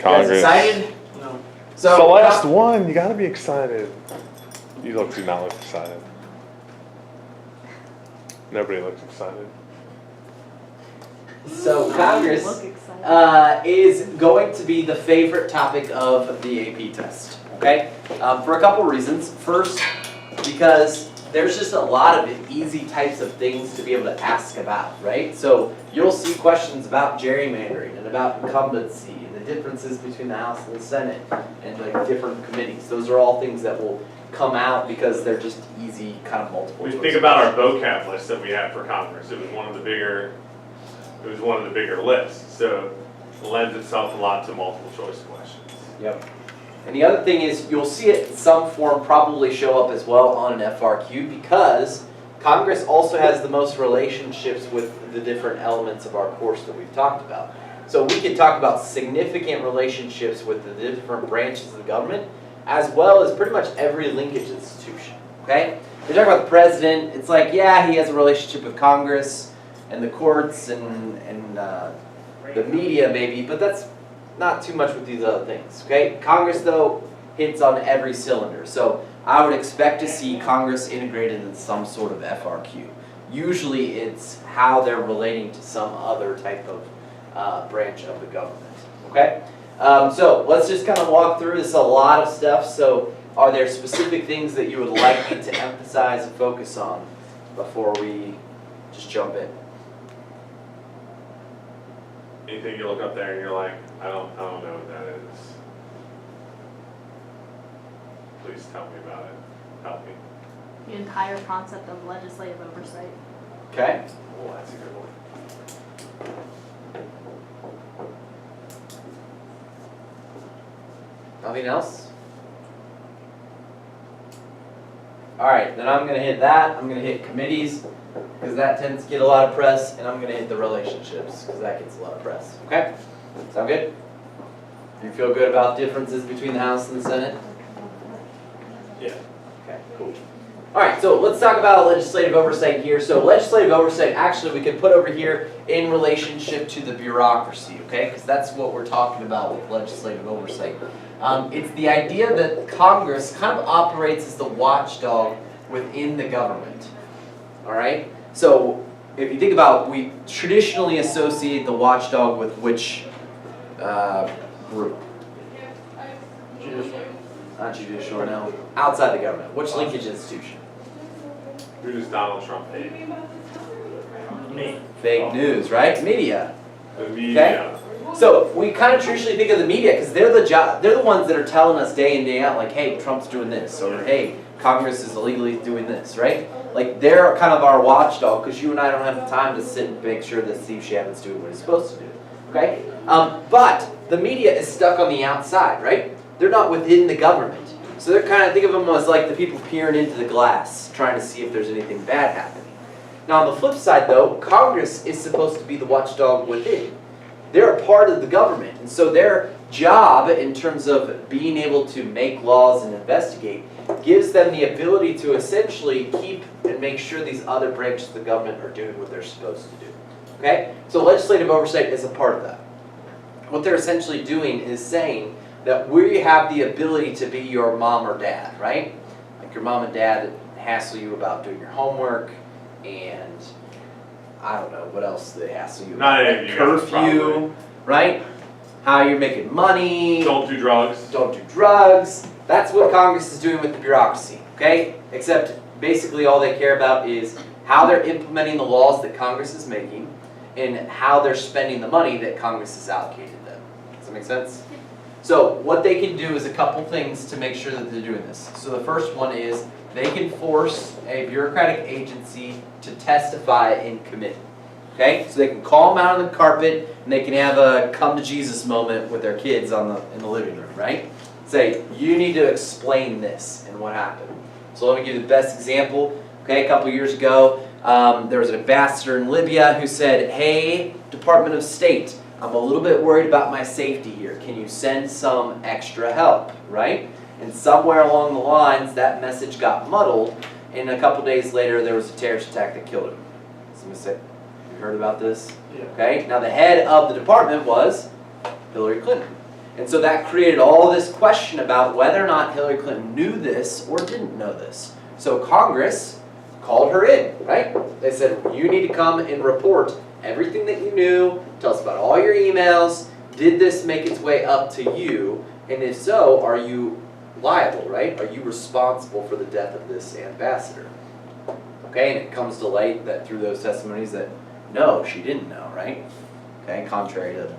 Congress. You guys excited? No. It's the last one. You gotta be excited. You do not look excited. Nobody looks excited. So Congress Look excited. is going to be the favorite topic of the AP test, okay? For a couple reasons. First, because there's just a lot of easy types of things to be able to ask about, right? So you'll see questions about gerrymandering and about incumbency and the differences between the House and the Senate and like different committees. Those are all things that will come out because they're just easy kind of multiple We choice think about our questions. vocab list that we had for Congress. It was one of the bigger lists. So it lends itself a lot to multiple choice questions. Yep. And the other thing is you'll see it in some form probably show up as well on an FRQ because Congress also has the most relationships with the different elements of our course that we've talked about. So we could talk about significant relationships with the different branches of the government as well as pretty much every linkage institution, okay? We talk about the president, it's like, yeah, he has a relationship with Congress and the courts and the media maybe, but that's not too much with these other things, okay? Congress, though, hits on every cylinder. So I would expect to see Congress integrated in some sort of FRQ. Usually it's how they're relating to some other type of branch of the government, okay? So let's just kind of walk through this, a lot of stuff. So are there specific things that you would like me to emphasize and focus on before we just jump in? Anything you look up there and you're like, I don't know what that is. Please tell me about it. Help me. The entire concept of legislative oversight. Okay? Oh, that's a good one. Nothing else? Alright, then I'm going to hit that. I'm going to hit committees, because that tends to get a lot of press, and I'm going to hit the relationships, because that gets a lot of press. Okay? Sound good? Do you feel good about differences between the House and the Senate? Yeah. Okay, cool. Alright, so let's talk about legislative oversight here. So legislative oversight, actually, we could put over here in relationship to the bureaucracy, okay? Because that's what we're talking about with legislative oversight. It's the idea that Congress kind of operates as the watchdog within the government. Alright? So if you think about, we traditionally associate the watchdog with which group? Judicial. Not judicial, no. Outside the government. Which linkage institution? Who does Donald Trump hate? Me. Fake news, right? Media. The media. So we kind of traditionally think of the media because they're the ones that are telling us day in, day out, like, hey, Trump's doing this, or hey, Congress is illegally doing this, right? Like, they're kind of our watchdog because you and I don't have the time to sit and make sure that Steve Shavin's doing what he's supposed to do, okay? But the media is stuck on the outside, right? They're not within the government. So they're kind of, think of them as like the people peering into the glass, trying to see if there's anything bad happening. Now on the flip side though, Congress is supposed to be the watchdog within. They're a part of the government, and so their job in terms of being able to make laws and investigate gives them the ability to essentially keep and make sure these other branches of the government are doing what they're supposed to do. Okay? So legislative oversight is a part of that. What they're essentially doing is saying that we have the ability to be your mom or dad, right? Like your mom and dad hassle you about doing your homework, and I don't know what else they hassle you about. Not any of you guys, Curfew, probably. right? How you're making money. Don't do drugs. Don't do drugs. That's what Congress is doing with the bureaucracy, okay? Except basically all they care about is how they're implementing the laws that Congress is making and how they're spending the money that Congress has allocated them. Does that make sense? So what they can do is a couple things to make sure that they're doing this. So the first one is they can force a bureaucratic agency to testify in committee. Okay? So they can call them out on the carpet and they can have a come to Jesus moment with their kids in the living room, right? Say, you need to explain this and what happened. So let me give you the best example. Okay, a couple years ago, there was an ambassador in Libya who said, hey, Department of State, I'm a little bit worried about my safety here. Can you send some extra help, right? And somewhere along the lines, that message got muddled, and a couple days later, there was a terrorist attack that killed him. Somebody said, you heard about this? Yeah. Okay, now the head of the department was Hillary Clinton. And so that created all this question about whether or not Hillary Clinton knew this or didn't know this. So Congress called her in, right? They said, you need to come and report everything that you knew, tell us about all your emails, did this make its way up to you, and if so, are you liable, right? Are you responsible for the death of this ambassador? Okay, and it comes to light that through those testimonies that no, she didn't know, right? Okay, contrary to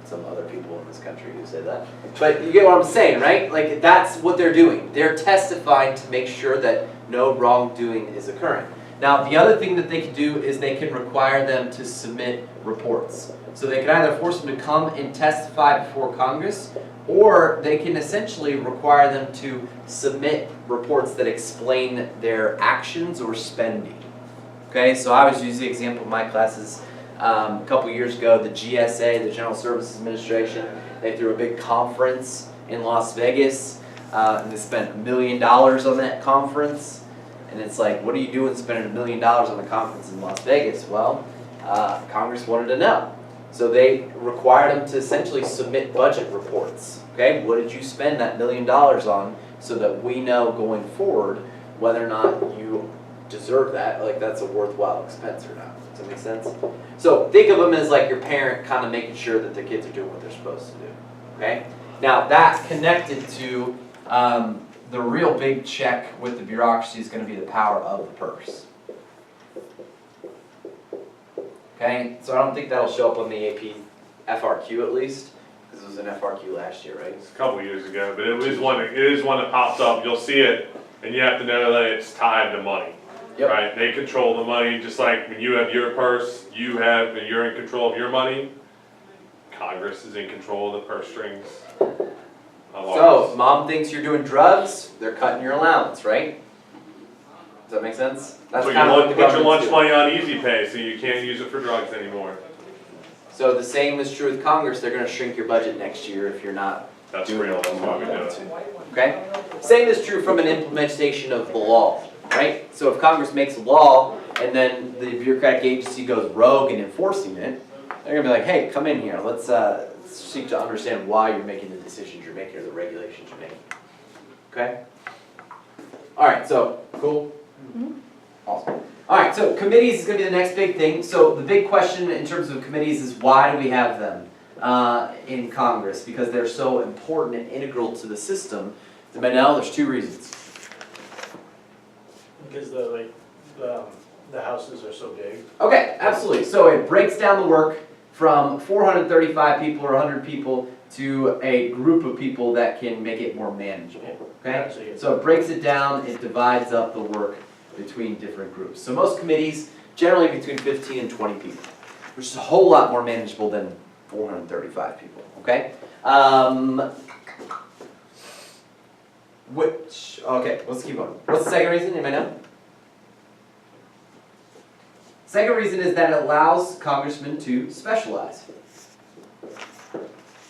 some other people in this country who say that. But you get what I'm saying, right? Like, that's what they're doing. They're testifying to make sure that no wrongdoing is occurring. Now, the other thing that they can do is they can require them to submit reports. So they can either force them to come and testify before Congress, or they can essentially require them to submit reports that explain their actions or spending. Okay, so I always use the example of my classes. A couple years ago, the GSA, the General Services Administration, they threw a big conference in Las Vegas, and they spent $1 million on that conference. And it's like, what are you doing spending $1 million on a conference in Las Vegas? Well, Congress wanted to know. So they required them to essentially submit budget reports. Okay, what did you spend that $1 million on, so that we know going forward whether or not you deserve that, like that's a worthwhile expense or not. Does that make sense? So think of them as like your parent kind of making sure that the kids are doing what they're supposed to do. Okay? Now that's connected to the real big check with the bureaucracy is going to be the power of the purse. Okay? So I don't think that'll show up on the AP FRQ at least, because it was an FRQ last year, right? It's a couple years ago, but it is one that pops up. You'll see it, and you have to know that it's tied to money. Yep. Right? They control the money, just like when you have your purse, you're in control of your money. Congress is in control of the purse strings. So, mom thinks you're doing drugs, they're cutting your allowance, right? Does that make sense? That's Put kind of what the your lunch government's doing. money on Easy Pay, so you can't use it for drugs anymore. So the same is true with Congress. They're going to shrink your budget next year if you're not That's doing real, what that's you why we do want it. to. Okay? Same is true from an implementation of the law, right? So if Congress makes a law and then the bureaucratic agency goes rogue in enforcing it, they're going to be like, hey, come in here. Let's seek to understand why you're making the decisions you're making or the regulations you're making. Okay? All right, so cool? Awesome. All right, so committees is going to be the next big thing. So the big question in terms of committees is why do we have them in Congress? Because they're so important and integral to the system. Manel, there's two reasons. Because the houses are so big. Okay, absolutely. So it breaks down the work from 435 people or 100 people to a group of people that can make it more manageable. Okay? So it breaks it down, it divides up the work between different groups. So most committees, generally between 15 and 20 people, which is a whole lot more manageable than 435 people. Okay? Okay, let's keep going. What's the second reason? Anybody know? Second reason is that it allows congressmen to specialize.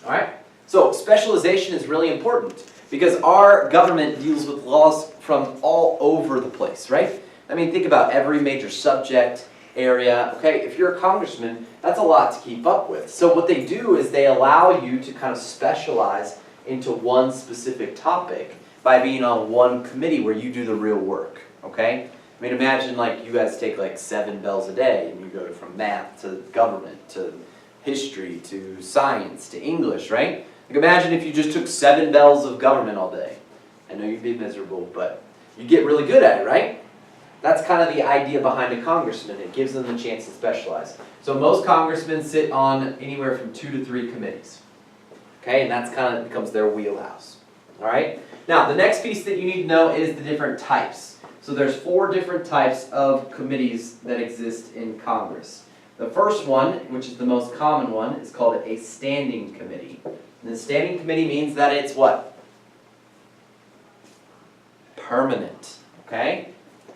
Alright? So specialization is really important because our government deals with laws from all over the place, right? I mean, think about every major subject area. Okay, if you're a congressman, that's a lot to keep up with. So what they do is they allow you to kind of specialize into one specific topic by being on one committee where you do the real work, okay? I mean, imagine like you guys take like 7 bells a day and you go from math to government to history to science to English, right? Like imagine if you just took 7 bells of government all day. I know you'd be miserable, but you get really good at it, right? That's kind of the idea behind a congressman. It gives them the chance to specialize. So most congressmen sit on anywhere from 2 to 3 committees. Okay, and that's kind of becomes their wheelhouse. All right? Now, the next piece that you need to know is the different types. So there's 4 different types of committees that exist in Congress. The first one, which is the most common one, is called a standing committee. And the standing committee means that it's what? Permanent. Okay?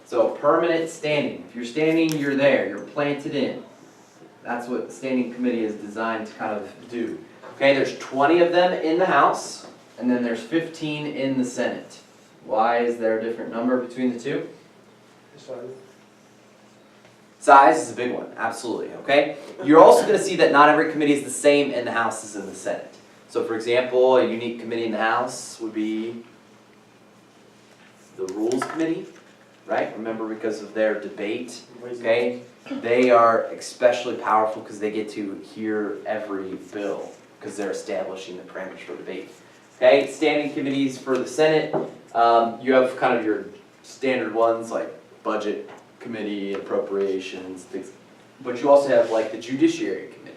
So permanent standing. If you're standing, you're there. You're planted in. That's what the standing committee is designed to kind of do. Okay, there's 20 of them in the House, and then there's 15 in the Senate. Why is there a different number between the two? Size is a big one, absolutely, okay? You're also going to see that not every committee is the same in the House as in the Senate. So for example, a unique committee in the House would be the Rules Committee, right? Remember, because of their debate, okay? They are especially powerful because they get to hear every bill, because they're establishing the parameters for debate. Okay, standing committees for the Senate, you have kind of your standard ones like Budget Committee, Appropriations, things. But you also have like the Judiciary Committee.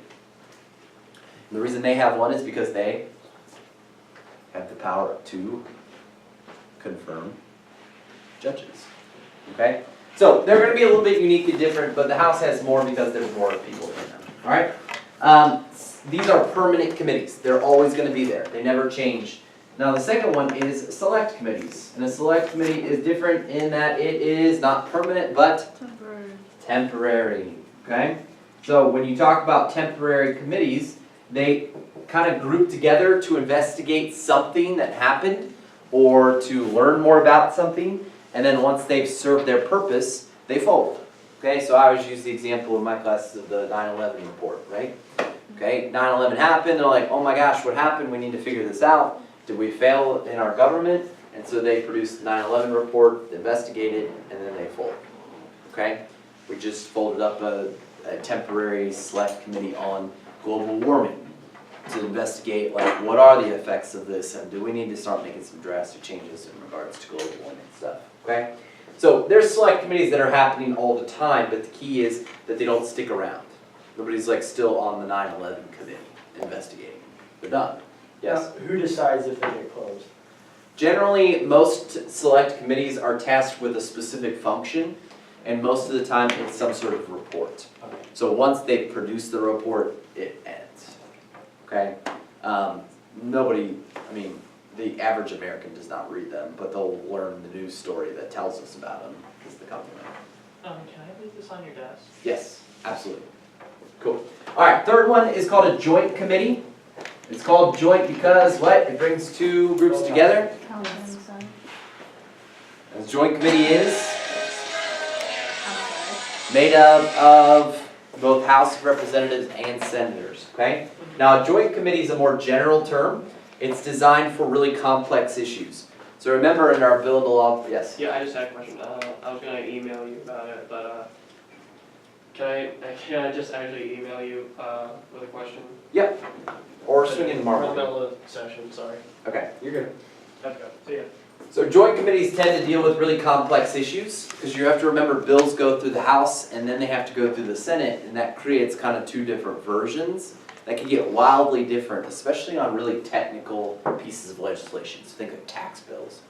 And the reason they have one is because they have the power to confirm judges. Okay? So they're going to be a little bit unique and different, but the House has more because there's more people in them. Alright? These are permanent committees. They're always going to be there. They never change. Now the second one is select committees. And a select committee is different in that it is not permanent but temporary. Okay? So when you talk about temporary committees, they kind of group together to investigate something that happened or to learn more about something, and then once they've served their purpose, they fold. Okay, so I always use the example in my classes of the 9/11 report, right? Okay, 9/11 happened, they're like, oh my gosh, what happened? We need to figure this out. Did we fail in our government? And so they produced the 9/11 report, investigated, and then they fold. Okay, we just folded up a temporary select committee on global warming to investigate, like, what are the effects of this, and do we need to start making some drastic changes in regards to global warming stuff, okay? So there's select committees that are happening all the time, but the key is that they don't stick around. Nobody's like still on the 9/11 committee investigating. They're done. Yes? Now, who decides if they get closed? Generally, most select committees are tasked with a specific function, and most of the time it's some sort of report. Okay. So once they produce the report, it ends, okay? Nobody, I mean, the average American does not read them, but they'll learn the news story that tells us about them as they come to them. Can I leave this on your desk? Yes, absolutely. Cool. All right, third one is called a joint committee. It's called joint because what? It brings two groups together. A joint committee is made up of both House of Representatives and Senators, okay? Now, a joint committee is a more general term. It's designed for really complex issues. So remember in our bill into law, yes? Yeah, I just had a question. I was gonna email you about it, but can I just actually email you with a question? Yep. Or swing in We're in tomorrow. the middle of the session, sorry. Okay, you're good. Okay, see ya. So joint committees tend to deal with really complex issues, because you have to remember bills go through the House and then they have to go through the Senate, and that creates kind of two different versions that can get wildly different, especially on really technical pieces of legislation. So think of tax bills.